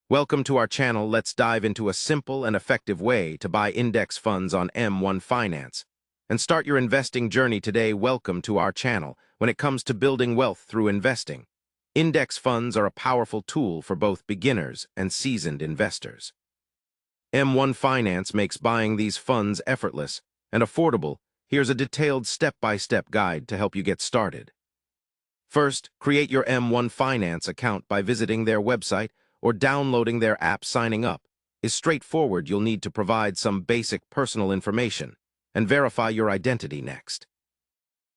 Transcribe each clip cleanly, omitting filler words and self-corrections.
Welcome to our channel. Let's dive into a simple and effective way to buy index funds on M1 Finance. And start your investing journey today. Welcome to our channel. When it comes to building wealth through investing, index funds are a powerful tool for both beginners and seasoned investors. M1 Finance makes buying these funds effortless and affordable. Here's a detailed step-by-step guide to help you get started. First, create your M1 Finance account by visiting their website or downloading their app. Signing up is straightforward. You'll need to provide some basic personal information and verify your identity next.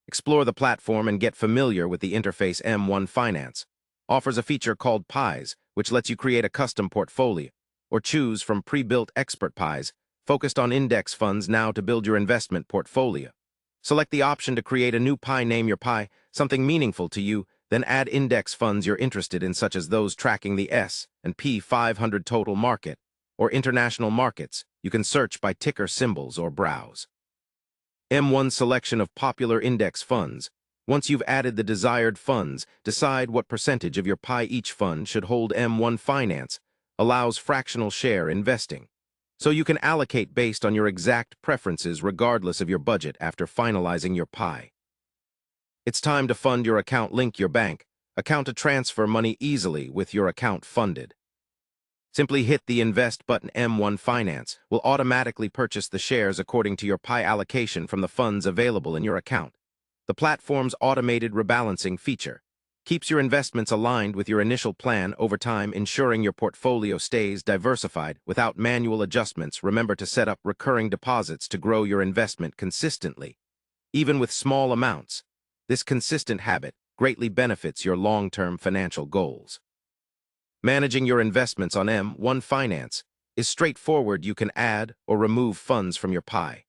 Explore the platform and get familiar with the interface. M1 Finance offers a feature called Pies, which lets you create a custom portfolio or choose from pre-built expert pies focused on index funds. Now, to build your investment portfolio, select the option to create a new pie. Name your pie something meaningful to you, then add index funds you're interested in, such as those tracking the S&P 500 total market or international markets. You can search by ticker symbols or browse M1 selection of popular index funds. Once you've added the desired funds, decide what percentage of your pie each fund should hold. M1 Finance allows fractional share investing, so you can allocate based on your exact preferences regardless of your budget. After finalizing your pie, it's time to fund your account. Link your bank account to transfer money easily with your account funded. Simply hit the Invest button. M1 Finance will automatically purchase the shares according to your pie allocation from the funds available in your account. The platform's automated rebalancing feature keeps your investments aligned with your initial plan over time, ensuring your portfolio stays diversified without manual adjustments. Remember to set up recurring deposits to grow your investment consistently. Even with small amounts, this consistent habit greatly benefits your long-term financial goals. Managing your investments on M1 Finance is straightforward. You can add or remove funds from your pie,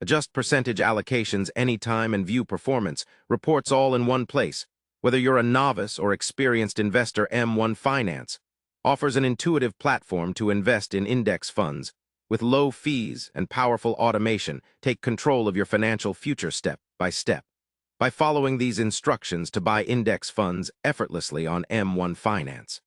adjust percentage allocations anytime, and view performance reports all in one place. Whether you're a novice or experienced investor, M1 Finance offers an intuitive platform to invest in index funds with low fees and powerful automation. Take control of your financial future step by step by following these instructions to buy index funds effortlessly on M1 Finance.